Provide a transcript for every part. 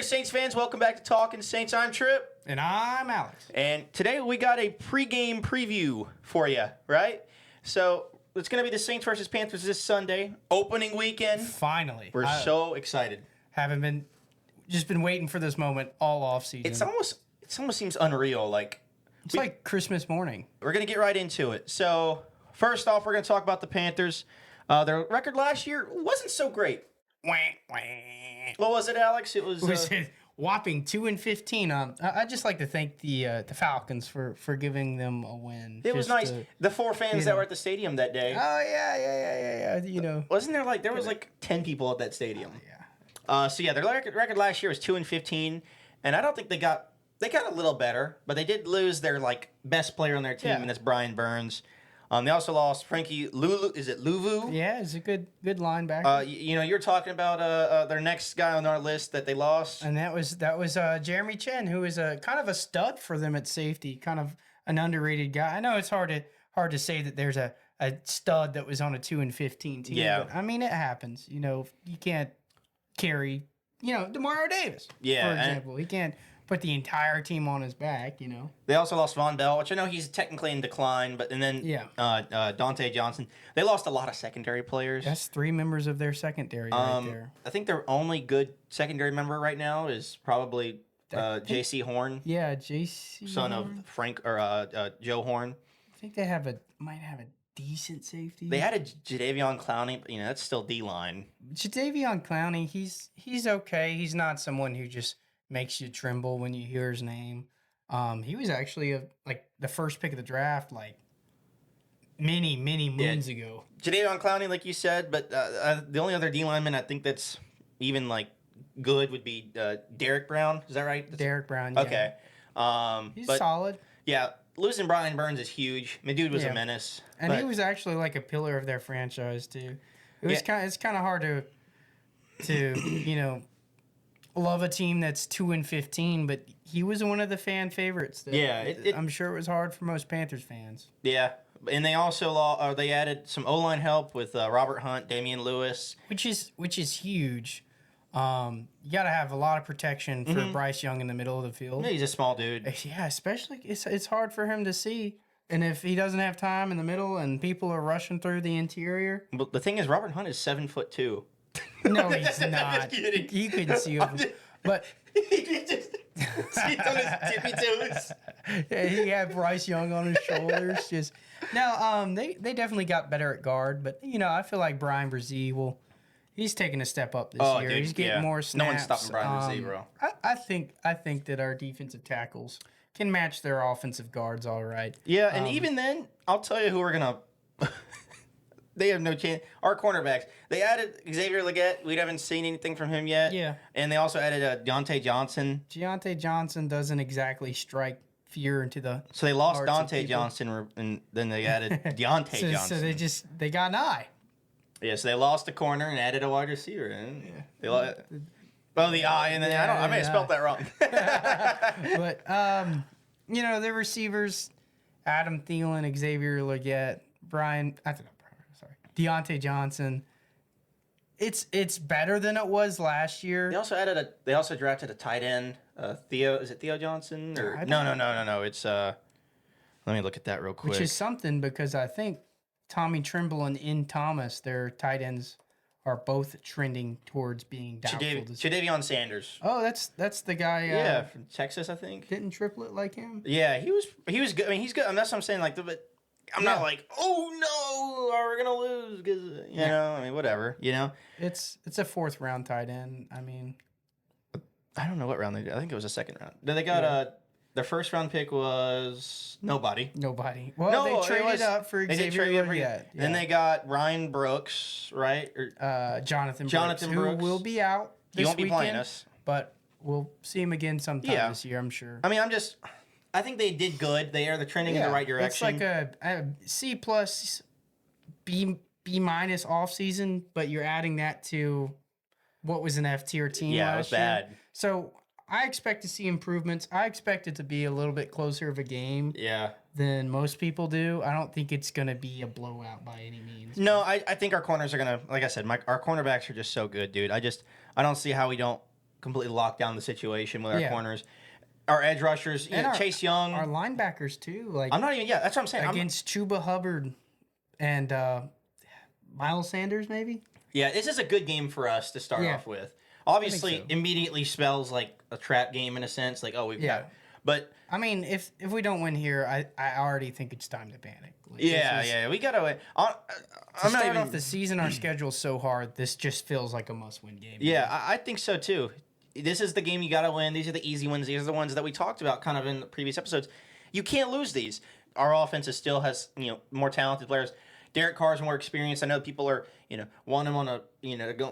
Saints fans. Welcome back to Talking Saints. I'm Trip. And I'm Alex. And today we got a pregame preview for you, right? So it's going to be the Saints versus Panthers this Sunday, opening weekend. Finally. We're so excited. Been waiting for this moment all off season. It almost seems unreal. It's like Christmas morning. We're going to get right into it. So first off, we're going to talk about the Panthers. Their record last year wasn't so great. Wah, wah. What was it, Alex? It was whopping 2-15. I just like to thank the Falcons for giving them a win. It was nice. The four fans that were at the stadium that day. Oh yeah. You know, wasn't there was 10 people at that stadium? Yeah. Their record last year was 2-15, and I don't think they got a little better, but they did lose their best player on their team, and that's Brian Burns. They also lost Frankie Lulu. Is it Luvu? Yeah, it's a good linebacker. You're talking about their next guy on our list that they lost, and that was Jeremy Chen, who is a kind of a stud for them at safety, kind of an underrated guy. I know it's hard to say that there's a stud that was on a 2-15 team. Yeah, but, I mean it happens. You can't carry DeMario Davis. Yeah, for example, he can't put the entire team on his back, They also lost Von Bell, which I know he's technically in decline, but Dante Johnson. They lost a lot of secondary players. That's 3 members of their secondary right there. I think their only good secondary member right now is probably J.C. Horn. Yeah, J.C. son of Frank or Joe Horn. I think they might have a decent safety. They had a Jadeveon Clowney, but that's still D-line. Jadeveon Clowney, he's okay. He's not someone who just makes you tremble when you hear his name. He was actually the first pick of the draft, many moons ago. Jadeveon Clowney, like you said, but the only other D lineman I think that's even good would be Derek Brown. Is that right? Derek Brown. Yeah. Okay. He's solid. Yeah, losing Brian Burns is huge. The dude was a menace, and he was actually a pillar of their franchise too. It's kind of hard to love a team that's 2-15, but he was one of the fan favorites. I'm sure it was hard for most Panthers fans. Yeah, and they also they added some O-line help with Robert Hunt, Damian Lewis, which is huge. You got to have a lot of protection for Bryce Young in the middle of the field. Yeah, he's a small dude. Yeah, especially it's hard for him to see. And if he doesn't have time in the middle and people are rushing through the interior. But the thing is, Robert Hunt is 7'2". No, he's not. You couldn't see him. But he just sits on his tippy toes. Yeah, he had Bryce Young on his shoulders. They definitely got better at guard, but I feel like Brian Brzee he's taking a step up this year. Dude, he's getting more snaps. No one's stopping Brian Brzee, bro. I think that our defensive tackles can match their offensive guards all right. Yeah, and even then, I'll tell you who we're gonna. They have no chance. Our cornerbacks. They added Xavier Legette. We haven't seen anything from him yet. Yeah. And they also added Deontay Johnson. Deontay Johnson doesn't exactly strike fear into the. So they lost Dante Johnson, and then they added Deontay Johnson. So they got an eye. Yeah, so they lost the corner and added a wide receiver. And the eye, and then I may have spelled that wrong. But the receivers, Adam Thielen, Xavier Legette, Deontay Johnson. It's better than it was last year. They also drafted a tight end. Theo, is it Theo Johnson? Or no. It's let me look at that real quick. Which is something because I think Tommy Trimble and In Thomas, their tight ends, are both trending towards being doubtful. Jadeveon Sanders. Oh, that's the guy. From Texas, I think. Didn't triplet like him? Yeah, he was good. I mean, he's good. I mean, that's what I'm saying. But I'm not oh no, we're gonna lose because I mean, whatever. It's a 4th round tight end. I mean, I don't know what round they did. I think it was a 2nd round. Then they got their 1st round pick was nobody. Well, they traded up for Xavier Legette. Yeah. Then they got Ryan Brooks, right? Or Jonathan Brooks, who will be out this He won't be weekend, playing us. But we'll see him again sometime this year, I'm sure. I mean, I think they did good. They're trending in the right direction. It's like a C+, B minus off season, but you're adding that to what was an F tier team last year. Yeah, it was bad. So I expect to see improvements. I expect it to be a little bit closer of a game than most people do. I don't think it's going to be a blowout by any means. No, I think our corners are going to, like I said, our cornerbacks are just so good, dude. I don't see how we don't completely locked down the situation with our Yeah. corners. Our edge rushers, Chase Young. Our linebackers, too. Like I'm not even, that's what I'm saying. against Chuba Hubbard and Miles Sanders, maybe? This is a good game for us to start off with. Obviously, so. Immediately spells like a trap game in a sense. Like, we've got. But I mean, if we don't win here, I already think it's time to panic. Like, we gotta. I'm not even off the season. Our schedule's so hard. This just feels like a must-win game. Yeah, I think so too. This is the game you gotta win. These are the easy ones. These are the ones that we talked about kind of in the previous episodes. You can't lose these. Our offense still has more talented players. Derek Carr's more experienced. I know people are, want him on a,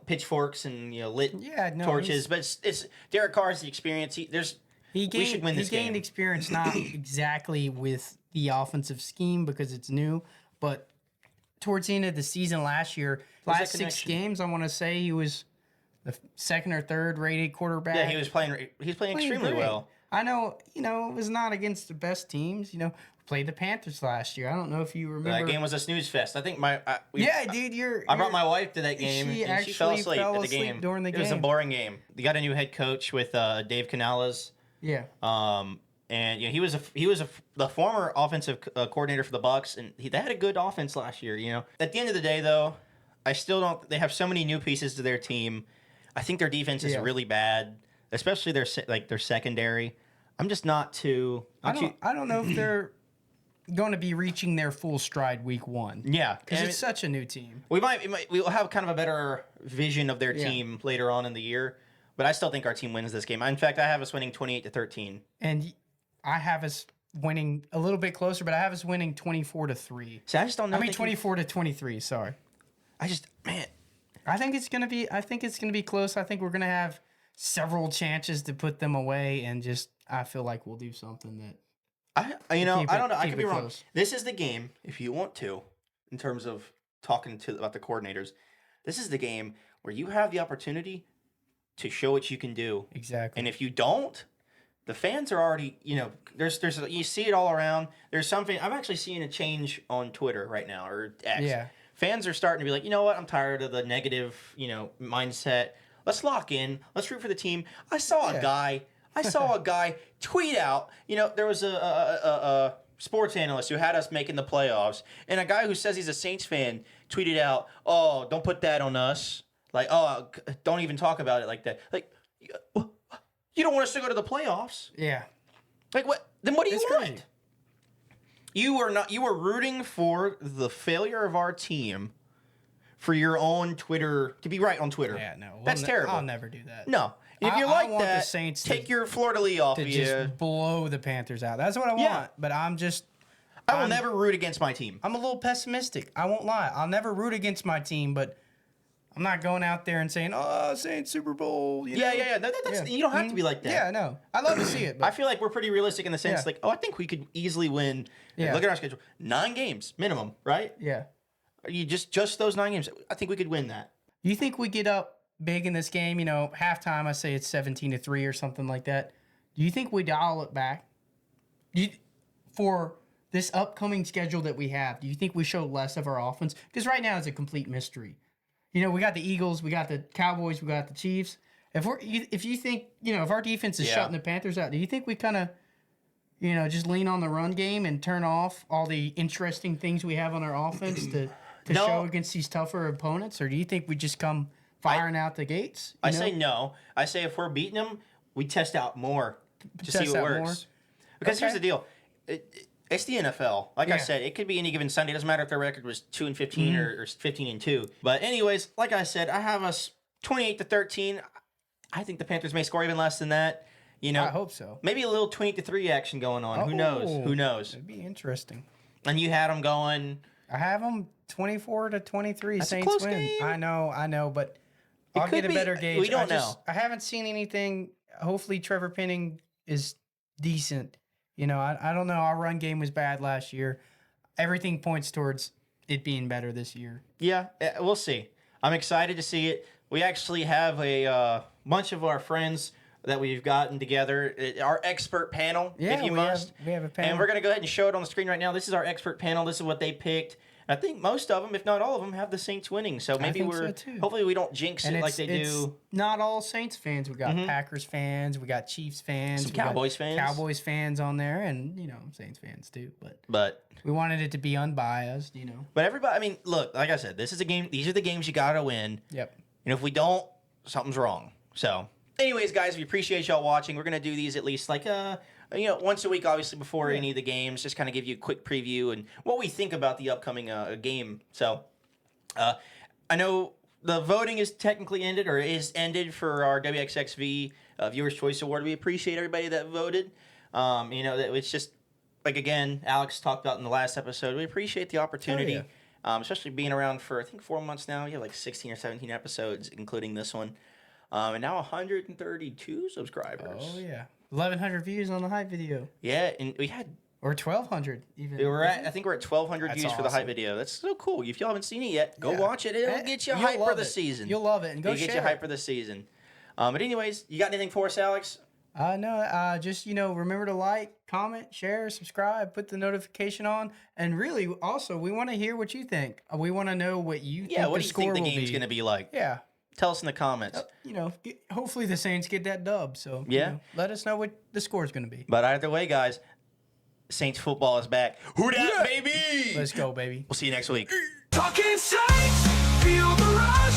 pitchforks and, lit torches. But it's Derek Carr's the experience. We should win this game. He gained experience not exactly with the offensive scheme because it's new, but towards the end of the season last year, last 6 games, I want to say he was the second or third rated quarterback. Yeah, he was playing extremely well. I know, it was not against the best teams. Played the Panthers last year. I don't know if you remember. That game was a snooze fest. I think dude, I brought my wife to that game, and she fell asleep at the game. During the game. It was a boring game. They got a new head coach with Dave Canales. Yeah. And he was the former offensive coordinator for the Bucs, and they had a good offense last year. At the end of the day, though, I still don't. They have so many new pieces to their team. I think their defense is really bad, especially their secondary. I'm just not too. I don't know if they're going to be reaching their full stride week 1. Yeah, because it's such a new team. We'll have kind of a better vision of their team later on in the year, but I still think our team wins this game. In fact, I have us winning 28-13, and I have us winning a little bit closer, but I have us winning 24-3. See, I just don't know. 24-23. Sorry. I think it's gonna be close. I think we're gonna have several chances to put them away, and I feel like we'll do something that. I don't know. I could be wrong. This is the game, if you want to, in terms of talking about the coordinators. This is the game where you have the opportunity to show what you can do. Exactly. And if you don't, the fans are already, there's you see it all around. There's something. I'm actually seeing a change on Twitter right now, or X. Yeah. Fans are starting to be like, you know what? I'm tired of the negative, mindset. Let's lock in. Let's root for the team. I saw a guy tweet out, there was a sports analyst who had us making the playoffs, and a guy who says he's a Saints fan tweeted out, "Oh, don't put that on us. Like, oh, don't even talk about it like that. Like, you don't want us to go to the playoffs. Yeah. Like, what? Then what do you want? Crazy. You are rooting for the failure of our team for your own Twitter, to be right on Twitter. Yeah, no. That's terrible. I'll never do that. No. If you're I like want that, the Saints take your fleur-de-lis off to of just you. blow the Panthers out. That's what I want. But I will never root against my team. I'm a little pessimistic. I won't lie. I'll never root against my team, but I'm not going out there and saying, "Oh, Saints Super Bowl." You know? You don't have to be like that. Yeah, no. I love to see it. But I feel like we're pretty realistic in the sense, I think we could easily win. Yeah. Look at our schedule. 9 games minimum, right? Yeah. You just those 9 games. I think we could win that. You think we get up big in this game? Halftime, I say it's 17-3 or something like that. Do you think we dial it back? For this upcoming schedule that we have, do you think we show less of our offense? Because right now it's a complete mystery. We got the Eagles, we got the Cowboys, we got the Chiefs. If you think, if our defense is shutting the Panthers out, do you think we kind of, just lean on the run game and turn off all the interesting things we have on our offense to show against these tougher opponents? Or do you think we just come firing out the gates? I say no. I say if we're beating them, we test out more to see what works. More? Because here's the deal. It's the NFL. Like I said, it could be any given Sunday. It doesn't matter if their record was 2-15 or 15-2. But anyways, like I said, I have us 28-13. I think the Panthers may score even less than that. I hope so. Maybe a little 28-3 action going on. Who knows? It'd be interesting. And you had them going. I have them 24-23. That's Saints a close win. game. I know, but I'll get a better gauge. We don't know. I haven't seen anything. Hopefully, Trevor Penning is decent. I don't know. Our run game was bad last year. Everything points towards it being better this year. Yeah, we'll see. I'm excited to see it. We actually have a bunch of our friends that we've gotten together. Our expert panel, if you must. We have a panel. And we're going to go ahead and show it on the screen right now. This is our expert panel. This is what they picked. I think most of them, if not all of them, have the Saints winning. So maybe hopefully we don't jinx it like they do. Not all Saints fans. We got Packers fans, we got Chiefs fans, some Cowboys fans. Cowboys fans on there, and Saints fans too. But we wanted it to be unbiased, But everybody, I mean, look, like I said, this is a game. These are the games you gotta win. Yep. And if we don't, something's wrong. So, anyways, guys, we appreciate y'all watching. We're gonna do these at least like once a week, obviously, before any of the games, just kind of give you a quick preview and what we think about the upcoming game. So, I know the voting is technically ended or is ended for our WXXV Viewers' Choice Award. We appreciate everybody that voted. That it's just like again, Alex talked about in the last episode. We appreciate the opportunity, especially being around for I think 4 months now. You have like 16 or 17 episodes, including this one, and now 132 subscribers. Oh yeah. 1,100 views on the hype video. Yeah, and we had... Or 1,200 even. I think we're at 1,200 views for the hype video. That's so cool. If y'all haven't seen it yet, go watch it. It'll get you hype for the season. You'll love it. And It'll get you hype for the season. But anyways, you got anything for us, Alex? No, just, remember to like, comment, share, subscribe, put the notification on. And really, also, we want to hear what you think. We want to know what you think the score will be. What do you think the game's going to be like? Yeah. Tell us in the comments. Hopefully the Saints get that dub. So, let us know what the score is going to be. But either way, guys, Saints football is back. Who dat, baby? Let's go, baby. We'll see you next week. Talking Saints, feel the rush.